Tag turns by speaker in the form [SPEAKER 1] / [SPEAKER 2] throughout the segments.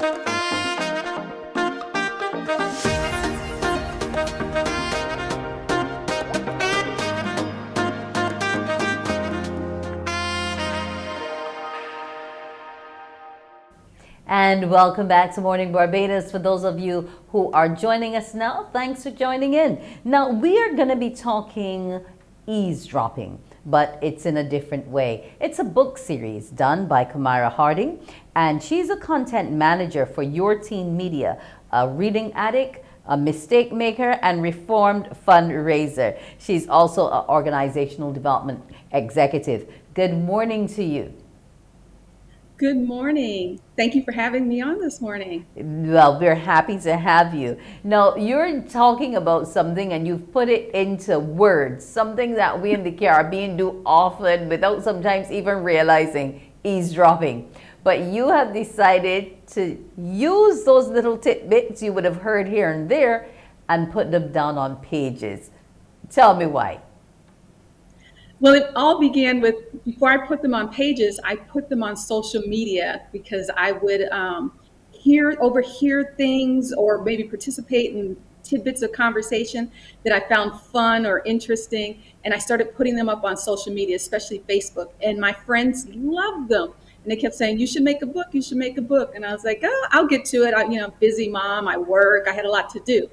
[SPEAKER 1] And welcome back to Morning Barbados. For those of you who are joining us now, thanks for joining in. Now, we are going to be talking eavesdropping, but it's in a different way. It's a book series done by Kamyra Harding, and she's a content manager for Your Teen Media, a reading addict, a mistake maker, and reformed fundraiser. She's also an organizational development executive. Good morning to you.
[SPEAKER 2] Good morning. Thank you for having me on this morning.
[SPEAKER 1] Well, we're happy to have you. Now, you're talking about something and you've put it into words, something that we in the Caribbean do often without sometimes even realizing, eavesdropping. But you have decided to use those little tidbits you would have heard here and there and put them down on pages. Tell me why.
[SPEAKER 2] Well, it all began with, before I put them on pages, I put them on social media because I would overhear things or maybe participate in tidbits of conversation that I found fun or interesting. And I started putting them up on social media, especially Facebook. And my friends loved them. And they kept saying, you should make a book, you should make a book. And I was like, oh, I'll get to it. Busy mom, I work, I had a lot to do.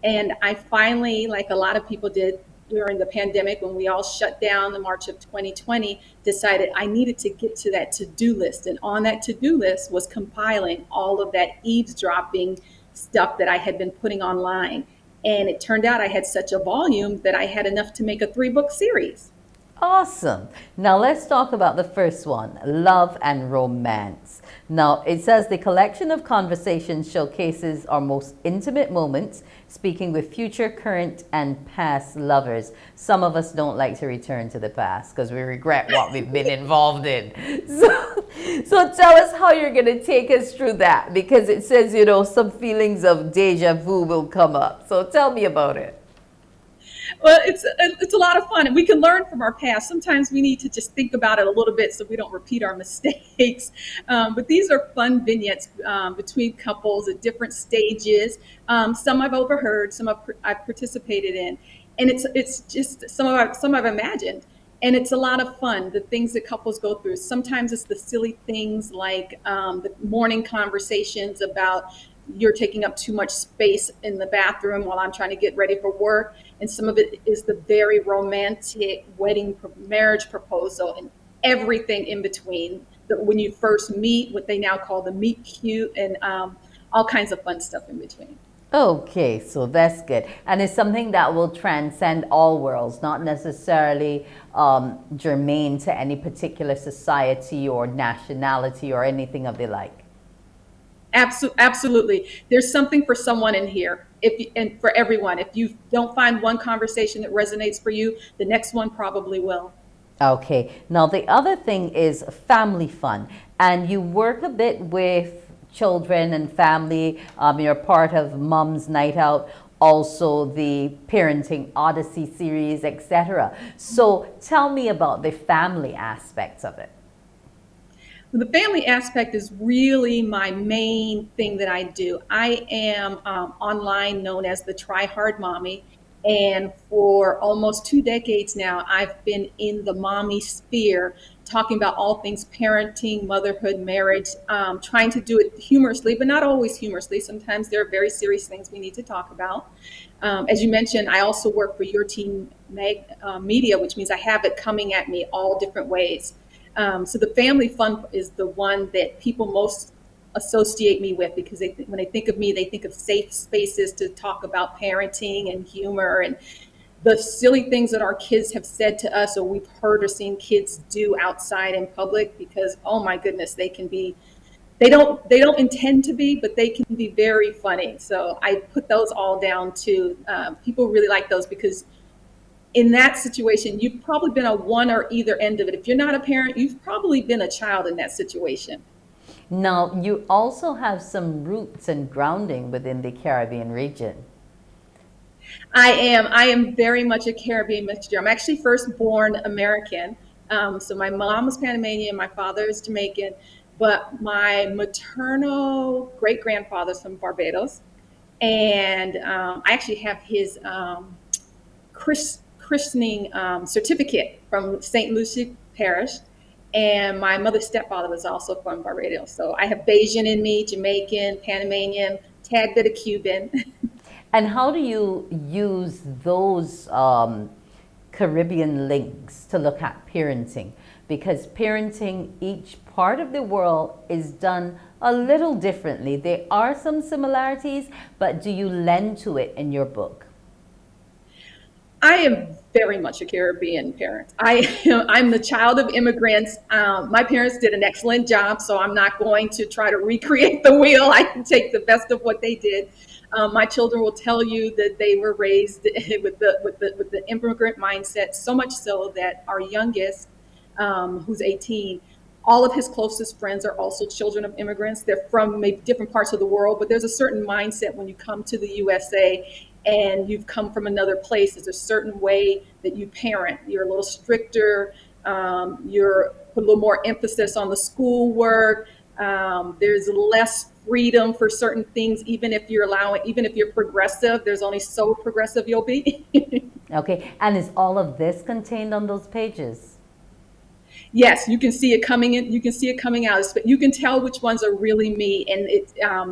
[SPEAKER 2] And I finally, like a lot of people did during the pandemic, when we all shut down in March of 2020, decided I needed to get to that to-do list. And on that to-do list was compiling all of that eavesdropping stuff that I had been putting online. And it turned out I had such a volume that I had enough to make a 3-book series.
[SPEAKER 1] Awesome. Now let's talk about the first one, love and romance. Now it says the collection of conversations showcases our most intimate moments, speaking with future, current, and past lovers. Some of us don't like to return to the past because we regret what we've been involved in. So tell us how you're going to take us through that, because it says, some feelings of deja vu will come up. So tell me about it.
[SPEAKER 2] Well, it's a lot of fun, and we can learn from our past. Sometimes we need to just think about it a little bit so we don't repeat our mistakes. But these are fun vignettes between couples at different stages. Some I've overheard, some I've participated in, and it's just some I've imagined. And it's a lot of fun, the things that couples go through. Sometimes it's the silly things like the morning conversations about you're taking up too much space in the bathroom while I'm trying to get ready for work. And some of it is the very romantic marriage proposal and everything in between. When you first meet, what they now call the meet cute, and all kinds of fun stuff in between.
[SPEAKER 1] Okay, so that's good. And it's something that will transcend all worlds, not necessarily germane to any particular society or nationality or anything of the like.
[SPEAKER 2] Absolutely. There's something for someone in here, and for everyone. If you don't find one conversation that resonates for you, the next one probably will.
[SPEAKER 1] Okay. Now, the other thing is family fun. And you work a bit with children and family. You're part of Mom's Night Out, also the Parenting Odyssey series, etc. So tell me about the family aspects of it.
[SPEAKER 2] The family aspect is really my main thing that I do. I am online known as the Try Hard Mommy. And for almost 2 decades now, I've been in the mommy sphere, talking about all things parenting, motherhood, marriage, trying to do it humorously, but not always humorously. Sometimes there are very serious things we need to talk about. As you mentioned, I also work for Your Teen Media, which means I have it coming at me all different ways. So the family fun is the one that people most associate me with, because when they think of me, they think of safe spaces to talk about parenting and humor and the silly things that our kids have said to us or we've heard or seen kids do outside in public, because, oh my goodness, they don't intend to be, but they can be very funny. So I put those all down too. People really like those because in that situation, you've probably been on one or either end of it. If you're not a parent, you've probably been a child in that situation.
[SPEAKER 1] Now, you also have some roots and grounding within the Caribbean region.
[SPEAKER 2] I am very much a Caribbean mixture. I'm actually first born American. So my mom was Panamanian, my father is Jamaican. but my maternal great grandfather's from Barbados, and I actually have his christening certificate from St. Lucie Parish. And my mother's stepfather was also from Barbados. So I have Bayesian in me, Jamaican, Panamanian, tad bit of Cuban.
[SPEAKER 1] And how do you use those Caribbean links to look at parenting? Because parenting, each part of the world is done a little differently. There are some similarities, but do you lend to it in your book?
[SPEAKER 2] I am very much a Caribbean parent. I'm the child of immigrants. My parents did an excellent job, so I'm not going to try to recreate the wheel. I can take the best of what they did. My children will tell you that they were raised with the immigrant mindset, so much so that our youngest, who's 18, all of his closest friends are also children of immigrants. They're from maybe different parts of the world, but there's a certain mindset when you come to the USA and you've come from another place. There's a certain way that you parent. You're a little stricter. You're put a little more emphasis on the schoolwork. There's less freedom for certain things, even if you're progressive. There's only so progressive you'll be.
[SPEAKER 1] Okay, and is all of this contained on those pages?
[SPEAKER 2] Yes, you can see it coming in. You can see it coming out. You can tell which ones are really me, and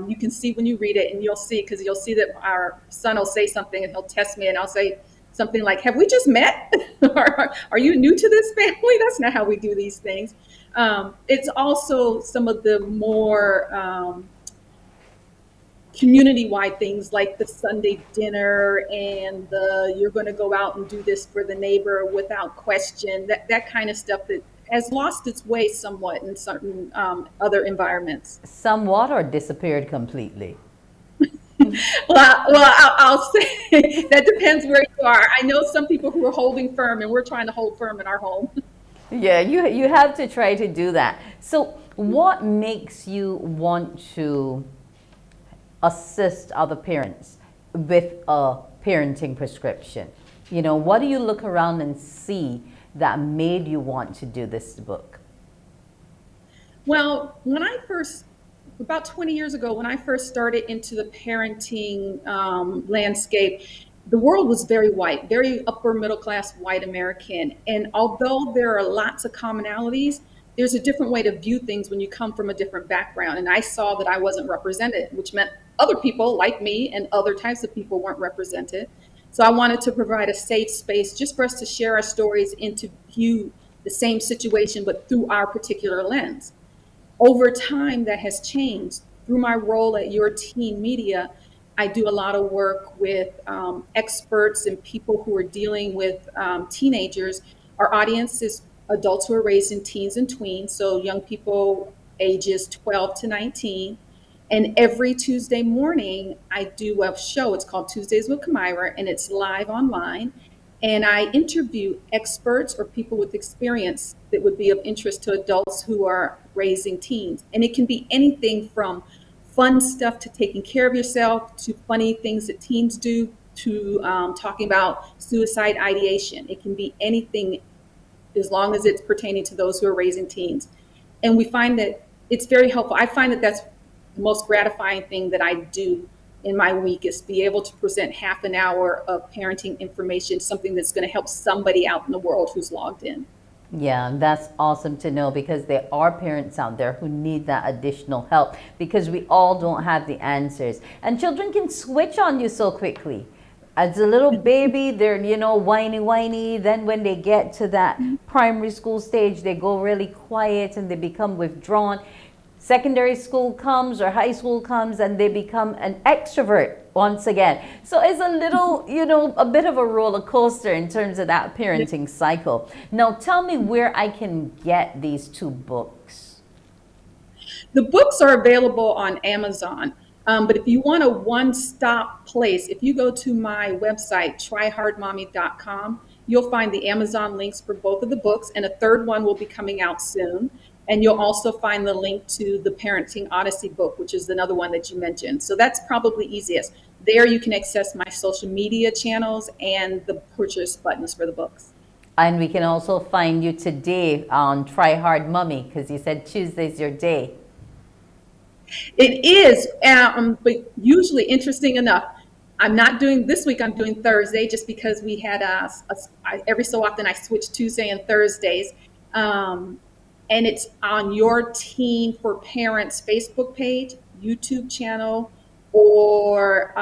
[SPEAKER 2] you can see when you read it, and you'll see that our son will say something, and he'll test me, and I'll say something like, "Have we just met? Or are you new to this family?" That's not how we do these things. It's also some of the more community-wide things like the Sunday dinner and the you're going to go out and do this for the neighbor without question. That kind of stuff that has lost its way somewhat in certain other environments.
[SPEAKER 1] Somewhat or disappeared completely?
[SPEAKER 2] I'll say that depends where you are. I know some people who are holding firm, and we're trying to hold firm in our home.
[SPEAKER 1] Yeah, you have to try to do that. So what makes you want to assist other parents with a parenting prescription? You know, what do you look around and see that made you want to do this book?
[SPEAKER 2] Well, about 20 years ago, when I first started into the parenting landscape, the world was very white, very upper middle class white American. And although there are lots of commonalities, there's a different way to view things when you come from a different background. And I saw that I wasn't represented, which meant other people like me and other types of people weren't represented. So I wanted to provide a safe space just for us to share our stories and to view the same situation, but through our particular lens. Over time, that has changed. Through my role at Your Teen Media, I do a lot of work with experts and people who are dealing with teenagers. Our audience is adults who are raised in teens and tweens, so young people ages 12 to 19. And every Tuesday morning, I do a show. It's called Tuesdays with Kamyra, and it's live online. And I interview experts or people with experience that would be of interest to adults who are raising teens. And it can be anything from fun stuff to taking care of yourself, to funny things that teens do, to talking about suicide ideation. It can be anything as long as it's pertaining to those who are raising teens. And we find that it's very helpful. I find that that's the most gratifying thing that I do in my week, is be able to present half an hour of parenting information, something that's going to help somebody out in the world who's logged in.
[SPEAKER 1] Yeah, that's awesome to know, because there are parents out there who need that additional help, because we all don't have the answers. And children can switch on you so quickly. As a little baby, they're, whiny. Then when they get to that primary school stage, they go really quiet and they become withdrawn. Secondary school comes or high school comes and they become an extrovert once again. So it's a little, a bit of a roller coaster in terms of that parenting cycle. Now tell me where I can get these two books.
[SPEAKER 2] The books are available on Amazon. But if you want a one-stop place, if you go to my website, tryhardmommy.com, you'll find the Amazon links for both of the books, and a third one will be coming out soon. And you'll also find the link to the Parenting Odyssey book, which is another one that you mentioned. So that's probably easiest. There you can access my social media channels and the purchase buttons for the books.
[SPEAKER 1] And we can also find you today on Try Hard Mummy, because you said Tuesday's your day.
[SPEAKER 2] It is, but usually, interesting enough, I'm not doing this week. I'm doing Thursday just because we had every so often I switch Tuesday and Thursdays, and it's on Your Teen for Parents Facebook page, YouTube channel, or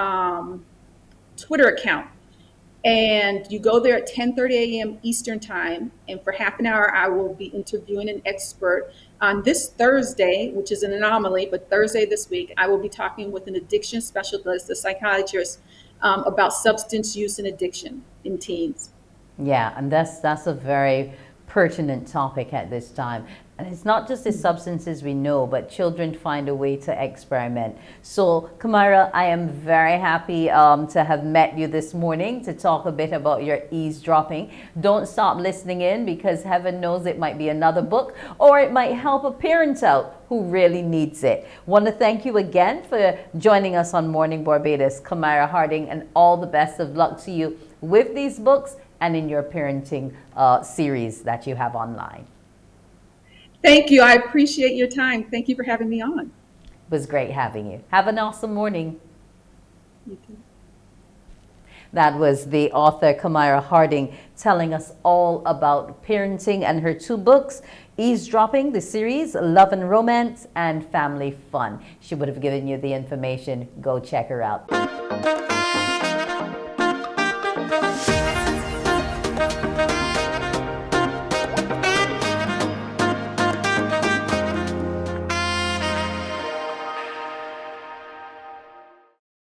[SPEAKER 2] Twitter account. And you go there at 10:30 a.m. Eastern time, and for half an hour, I will be interviewing an expert. On this Thursday, which is an anomaly, but Thursday this week, I will be talking with an addiction specialist, a psychiatrist, about substance use and addiction in teens.
[SPEAKER 1] Yeah, and that's a very pertinent topic at this time. And it's not just the substances we know, but children find a way to experiment. So, Kamyra, I am very happy to have met you this morning to talk a bit about your eavesdropping. Don't stop listening in, because heaven knows it might be another book, or it might help a parent out who really needs it. Want to thank you again for joining us on Morning Barbados, Kamyra Harding, and all the best of luck to you with these books and in your parenting series that you have online.
[SPEAKER 2] Thank you. I appreciate your time. Thank you for having me on.
[SPEAKER 1] It was great having you. Have an awesome morning.
[SPEAKER 2] You too.
[SPEAKER 1] That was the author Kamyra Harding telling us all about parenting and her two books, Eavesdropping, the series, Love and Romance, and Family Fun. She would have given you the information. Go check her out.